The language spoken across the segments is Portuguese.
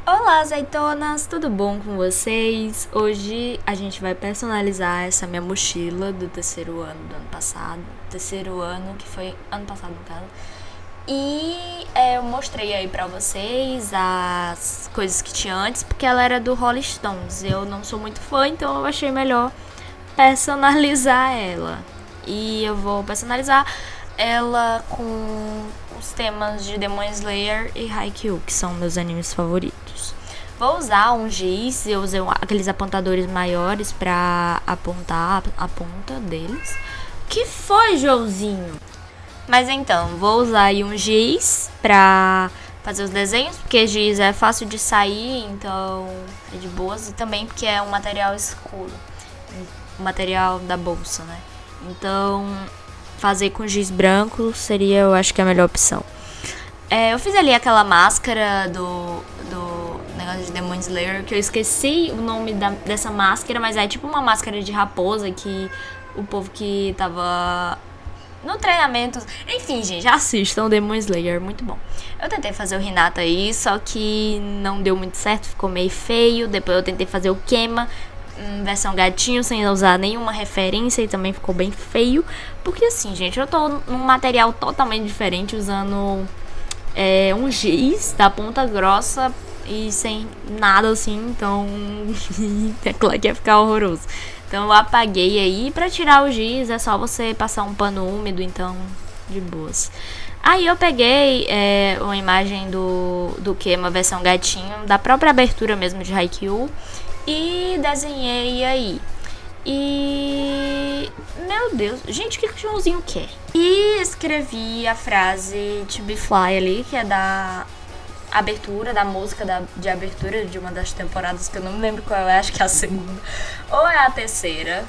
Olá, azeitonas, tudo bom com vocês? Hoje a gente vai personalizar essa minha mochila do terceiro ano do ano passado. Terceiro ano, que foi ano passado no caso. E eu mostrei aí pra vocês as coisas que tinha antes, porque ela era do Rolling Stones. Eu não sou muito fã, então eu achei melhor personalizar ela. E eu vou personalizar ela com os temas de Demon Slayer e Haikyuu, que são meus animes favoritos. Vou usar um giz, eu usei aqueles apontadores maiores pra apontar a ponta deles. Que foi, Joãozinho? Mas então, vou usar aí um giz pra fazer os desenhos, porque giz é fácil de sair, então é de boas. E também porque é um material escuro, o material da bolsa, né? Então, fazer com giz branco seria, eu acho que a melhor opção. Eu fiz ali aquela máscara do negócio de Demon Slayer, que eu esqueci o nome dessa máscara, mas é tipo uma máscara de raposa que o povo que tava no treinamento... Enfim, gente, assistam Demon Slayer, muito bom. Eu tentei fazer o Hinata aí, só que não deu muito certo, ficou meio feio. Depois eu tentei fazer o Kema, versão gatinho, sem usar nenhuma referência, e também ficou bem feio. Porque assim, gente, eu tô num material totalmente diferente, usando um giz da ponta grossa e sem nada assim, então é claro que ia ficar horroroso. Então eu apaguei aí. Pra tirar o giz é só você passar um pano úmido, então de boas. Aí eu peguei uma imagem do que? Uma versão gatinho, da própria abertura mesmo de Haikyuu, e desenhei aí. E... meu Deus, gente, o que o Joãozinho quer? E escrevi a frase To Be Fly ali, que é da abertura, da música de abertura de uma das temporadas, que eu não me lembro qual é, acho que é a segunda. Ou é a terceira.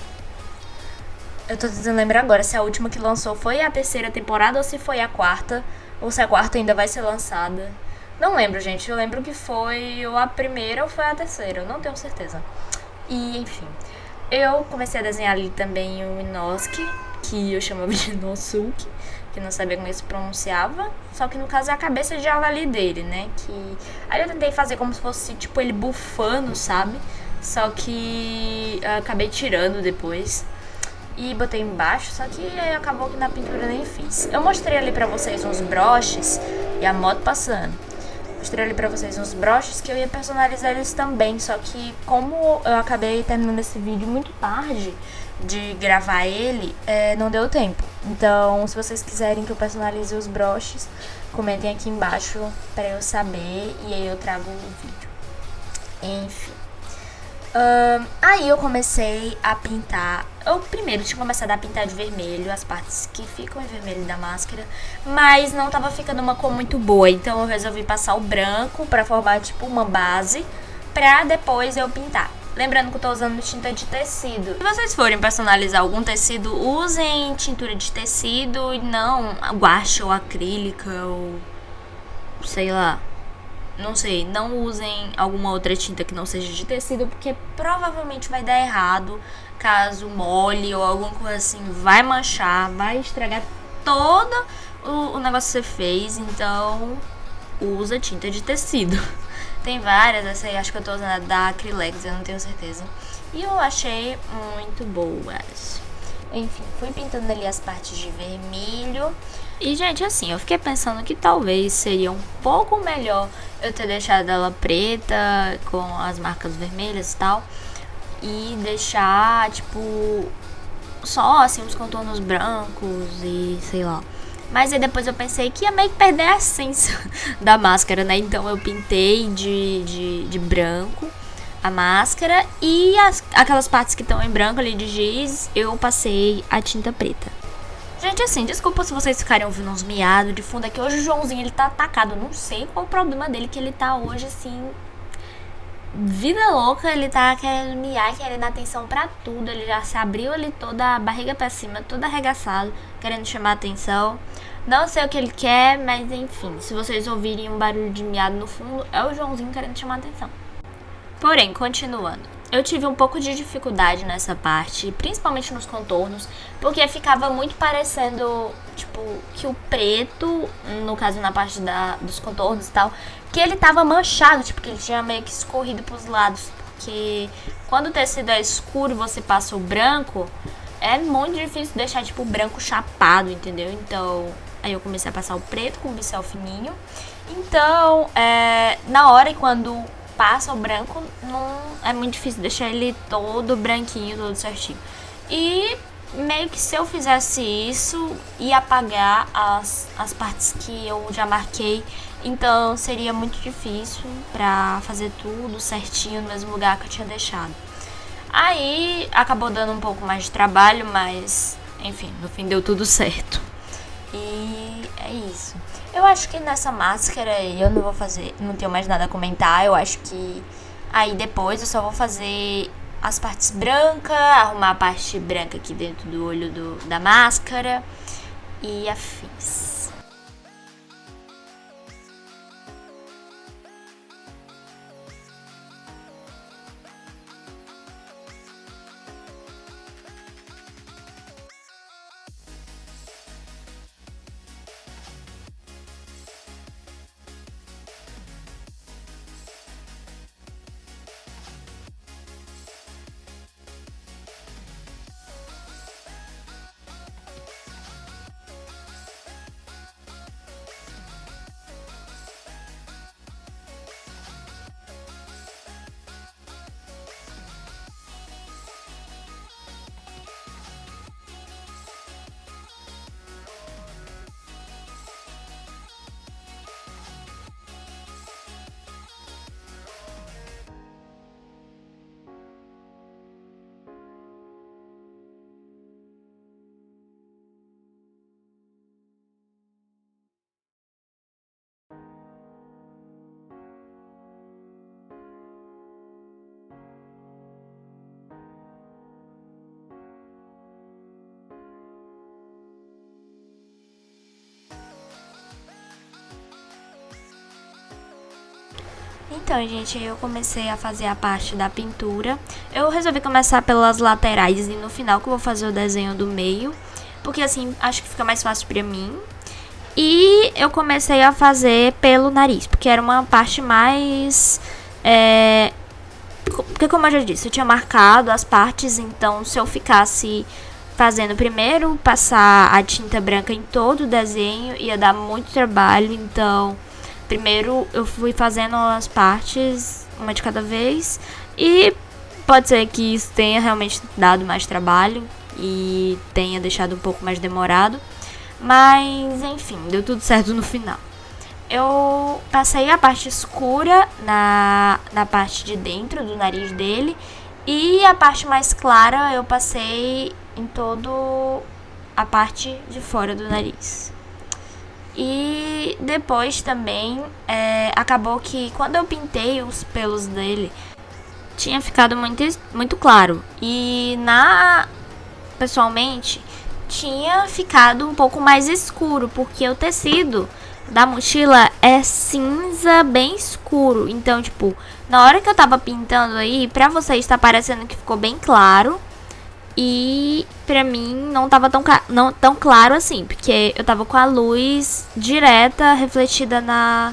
Eu tô tentando lembrar agora se a última que lançou foi a terceira temporada ou se foi a quarta. Ou se a quarta ainda vai ser lançada. Não lembro, gente. Eu lembro que foi ou a primeira ou foi a terceira. Eu não tenho certeza. E, enfim. Eu comecei a desenhar ali também o Inosuke, que eu chamava de Inosuke, que não sabia como ele se pronunciava. Só que no caso é a cabeça de javali dele, né? Que... aí eu tentei fazer como se fosse tipo ele bufando, sabe? Só que eu acabei tirando depois e botei embaixo, só que aí acabou que na pintura nem fiz. Eu mostrei ali pra vocês uns broches e a moto passando. Mostrei ali pra vocês uns broches que eu ia personalizar eles também, só que como eu acabei terminando esse vídeo muito tarde de gravar ele, não deu tempo. Então, se vocês quiserem que eu personalize os broches, comentem aqui embaixo pra eu saber e aí eu trago o vídeo. Enfim. Aí eu comecei a pintar. Eu primeiro tinha começado a pintar de vermelho as partes que ficam em vermelho da máscara, mas não tava ficando uma cor muito boa, então eu resolvi passar o branco pra formar tipo uma base, pra depois eu pintar. Lembrando que eu tô usando tinta de tecido. Se vocês forem personalizar algum tecido, usem tintura de tecido e não guache ou acrílica ou sei lá. Não sei, não usem alguma outra tinta que não seja de tecido, porque provavelmente vai dar errado. Caso molhe ou alguma coisa assim, vai manchar, vai estragar todo o negócio que você fez. Então, usa tinta de tecido. Tem várias, essa aí acho que eu tô usando a da Acrylex, eu não tenho certeza. E eu achei muito boas. Enfim, fui pintando ali as partes de vermelho. E, gente, assim, eu fiquei pensando que talvez seria um pouco melhor eu ter deixado ela preta, com as marcas vermelhas e tal, e deixar, tipo, só, assim, os contornos brancos e sei lá. Mas aí depois eu pensei que ia meio que perder a essência da máscara, né? Então eu pintei de branco a máscara e aquelas partes que estão em branco ali de giz, eu passei a tinta preta. Gente, assim, desculpa se vocês ficarem ouvindo uns miados de fundo. É que hoje o Joãozinho, ele tá atacado. Não sei qual o problema dele, que ele tá hoje, assim, vida louca. Ele tá querendo miar, querendo atenção pra tudo. Ele já se abriu ali toda a barriga pra cima, todo arregaçado, querendo chamar atenção. Não sei o que ele quer, mas enfim, se vocês ouvirem um barulho de miado no fundo, é o Joãozinho querendo chamar atenção. Porém, continuando. Eu tive um pouco de dificuldade nessa parte, principalmente nos contornos, porque ficava muito parecendo, tipo, que o preto, no caso na parte dos contornos e tal, que ele tava manchado, tipo, que ele tinha meio que escorrido pros lados. Porque quando o tecido é escuro e você passa o branco, é muito difícil deixar, tipo, o branco chapado, entendeu? Então, aí eu comecei a passar o preto com o pincel fininho. Então, na hora e quando passa o branco, não é muito difícil deixar ele todo branquinho, todo certinho. E meio que se eu fizesse isso, ia apagar as partes que eu já marquei. Então seria muito difícil pra fazer tudo certinho no mesmo lugar que eu tinha deixado. Aí acabou dando um pouco mais de trabalho, mas enfim, no fim deu tudo certo. E é isso. Eu acho que nessa máscara eu não vou fazer, não tenho mais nada a comentar. Eu acho que aí depois eu só vou fazer as partes brancas, arrumar a parte branca aqui dentro do olho da máscara e afins. Então, gente, eu comecei a fazer a parte da pintura. Eu resolvi começar pelas laterais e no final que eu vou fazer o desenho do meio, porque assim, acho que fica mais fácil pra mim. E eu comecei a fazer pelo nariz, porque era uma parte mais... Porque como eu já disse, eu tinha marcado as partes, então se eu ficasse fazendo primeiro, passar a tinta branca em todo o desenho, ia dar muito trabalho, então... Primeiro eu fui fazendo as partes, uma de cada vez, e pode ser que isso tenha realmente dado mais trabalho e tenha deixado um pouco mais demorado, mas enfim, deu tudo certo no final. Eu passei a parte escura na parte de dentro do nariz dele e a parte mais clara eu passei em todo a parte de fora do nariz. E depois também acabou que quando eu pintei os pelos dele, tinha ficado muito claro. E pessoalmente, tinha ficado um pouco mais escuro, porque o tecido da mochila é cinza bem escuro. Então, tipo, na hora que eu tava pintando aí, pra vocês tá parecendo que ficou bem claro. E pra mim não tava tão claro assim, porque eu tava com a luz direta refletida na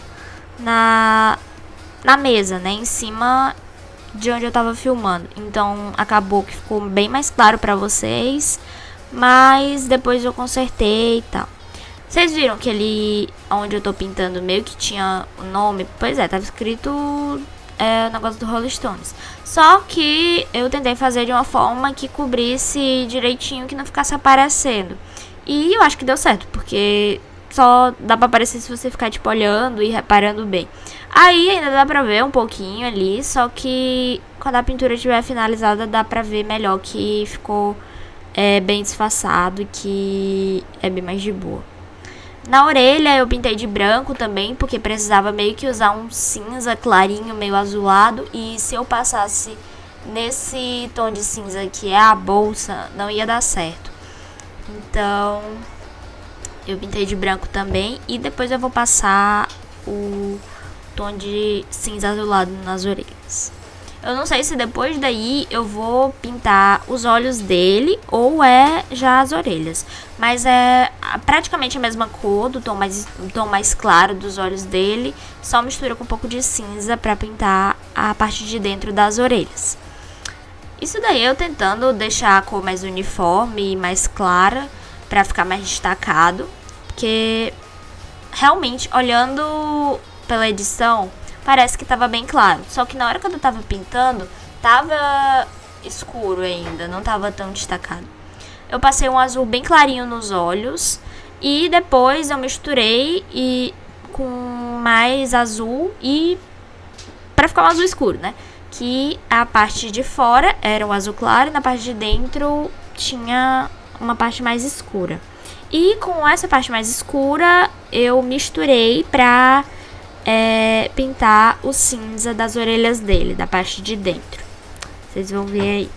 mesa, né, em cima de onde eu tava filmando. Então acabou que ficou bem mais claro pra vocês, mas depois eu consertei e tal. Vocês viram que ali onde eu tô pintando meio que tinha o nome? Pois é, tava escrito o negócio do Rolling Stones. Só que eu tentei fazer de uma forma que cobrisse direitinho, que não ficasse aparecendo. E eu acho que deu certo, porque só dá pra aparecer se você ficar tipo olhando e reparando bem. Aí ainda dá pra ver um pouquinho ali, só que quando a pintura estiver finalizada dá pra ver melhor que ficou bem disfarçado e que é bem mais de boa. Na orelha eu pintei de branco também, porque precisava meio que usar um cinza clarinho, meio azulado. E se eu passasse nesse tom de cinza que é a bolsa, não ia dar certo. Então, eu pintei de branco também. E depois eu vou passar o tom de cinza azulado nas orelhas. Eu não sei se depois daí eu vou pintar os olhos dele ou é já as orelhas. Mas é praticamente a mesma cor, do tom mais claro dos olhos dele. Só mistura com um pouco de cinza pra pintar a parte de dentro das orelhas. Isso daí eu tentando deixar a cor mais uniforme e mais clara pra ficar mais destacado. Porque realmente, olhando pela edição, parece que tava bem claro. Só que na hora que eu tava pintando, tava escuro ainda, não tava tão destacado. Eu passei um azul bem clarinho nos olhos e depois eu misturei com mais azul e pra ficar um azul escuro, né? Que a parte de fora era um azul claro e na parte de dentro tinha uma parte mais escura. E com essa parte mais escura eu misturei pra pintar o cinza das orelhas dele, da parte de dentro. Vocês vão ver aí.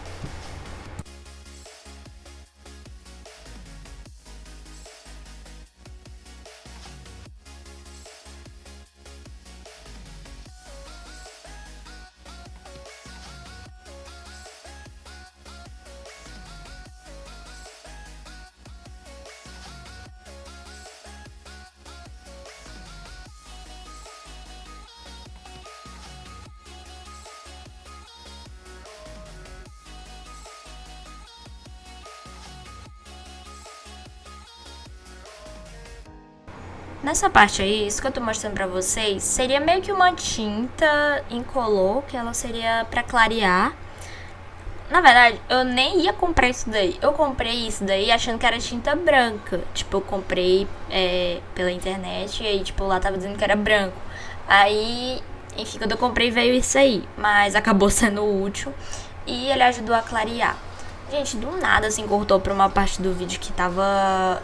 Nessa parte aí, isso que eu tô mostrando pra vocês, seria meio que uma tinta incolor, que ela seria pra clarear. Na verdade, eu nem ia comprar isso daí. Eu comprei isso daí achando que era tinta branca. Tipo, eu comprei pela internet e aí, tipo, lá tava dizendo que era branco. Aí, enfim, quando eu comprei veio isso aí. Mas acabou sendo útil e ele ajudou a clarear. Gente, do nada, assim, cortou pra uma parte do vídeo que tava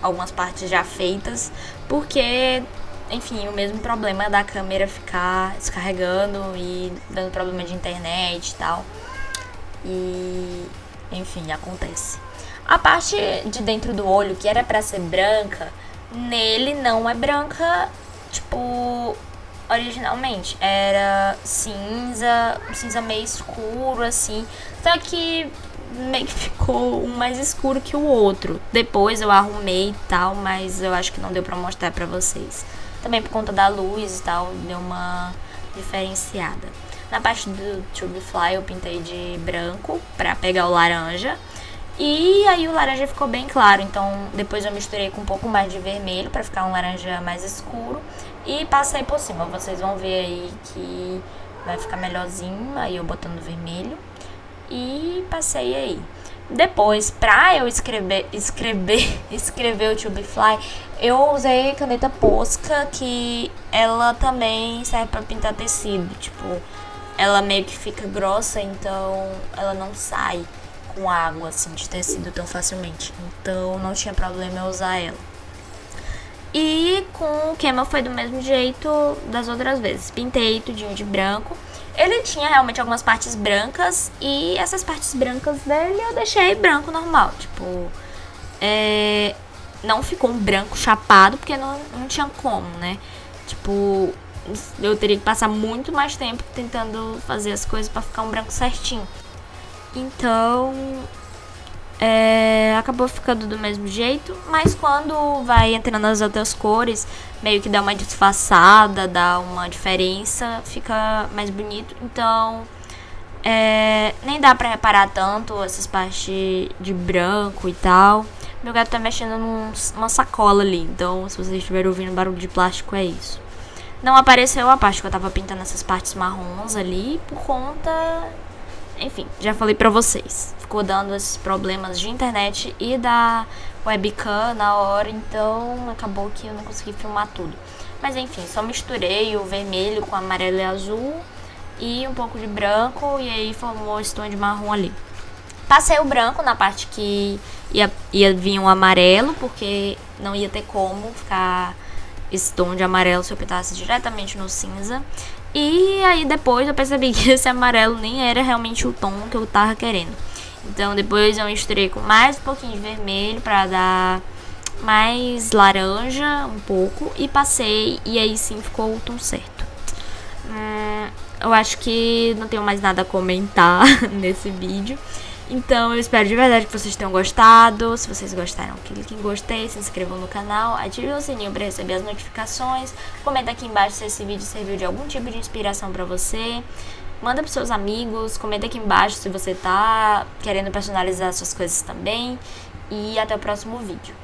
algumas partes já feitas, porque, enfim, o mesmo problema da câmera ficar descarregando e dando problema de internet e tal. E, enfim, acontece. A parte de dentro do olho, que era pra ser branca, nele não é branca, tipo, originalmente. Era cinza, um cinza meio escuro, assim. Só que meio que ficou um mais escuro que o outro. Depois eu arrumei e tal, mas eu acho que não deu pra mostrar pra vocês. Também por conta da luz e tal, deu uma diferenciada. Na parte do Tube Fly eu pintei de branco pra pegar o laranja. E aí o laranja ficou bem claro, então depois eu misturei com um pouco mais de vermelho pra ficar um laranja mais escuro. E passei por cima, vocês vão ver aí que vai ficar melhorzinho, aí eu botando vermelho. E passei aí. Depois, pra eu escrever o Tube Fly, eu usei caneta Posca, que ela também serve pra pintar tecido. Tipo, ela meio que fica grossa, então ela não sai com água assim de tecido tão facilmente. Então não tinha problema eu usar ela. E com o Camel foi do mesmo jeito das outras vezes. Pintei tudinho de branco. Ele tinha realmente algumas partes brancas e essas partes brancas dele eu deixei branco normal. Tipo, não ficou um branco chapado porque não tinha como, né? Tipo, eu teria que passar muito mais tempo tentando fazer as coisas pra ficar um branco certinho. Então, acabou ficando do mesmo jeito, mas quando vai entrando as outras cores, meio que dá uma disfarçada, dá uma diferença, fica mais bonito. Então, nem dá pra reparar tanto essas partes de branco e tal. Meu gato tá mexendo numa sacola ali, então se vocês estiverem ouvindo barulho de plástico, é isso. Não apareceu a parte que eu tava pintando essas partes marrons ali, por conta... Enfim, já falei pra vocês. Ficou dando esses problemas de internet e da webcam na hora, então acabou que eu não consegui filmar tudo. Mas enfim, só misturei o vermelho com amarelo e azul e um pouco de branco e aí formou esse tom de marrom ali. Passei o branco na parte que ia vir um amarelo, porque não ia ter como ficar esse tom de amarelo se eu pintasse diretamente no cinza. E aí depois eu percebi que esse amarelo nem era realmente o tom que eu tava querendo. Então depois eu misturei com mais um pouquinho de vermelho pra dar mais laranja um pouco e passei, e aí sim ficou o tom certo. eu acho que não tenho mais nada a comentar nesse vídeo. Então eu espero de verdade que vocês tenham gostado. Se vocês gostaram, clique em gostei, se inscrevam no canal, ativem o sininho para receber as notificações. Comenta aqui embaixo se esse vídeo serviu de algum tipo de inspiração para você. Manda pros seus amigos, comenta aqui embaixo se você tá querendo personalizar suas coisas também. E até o próximo vídeo.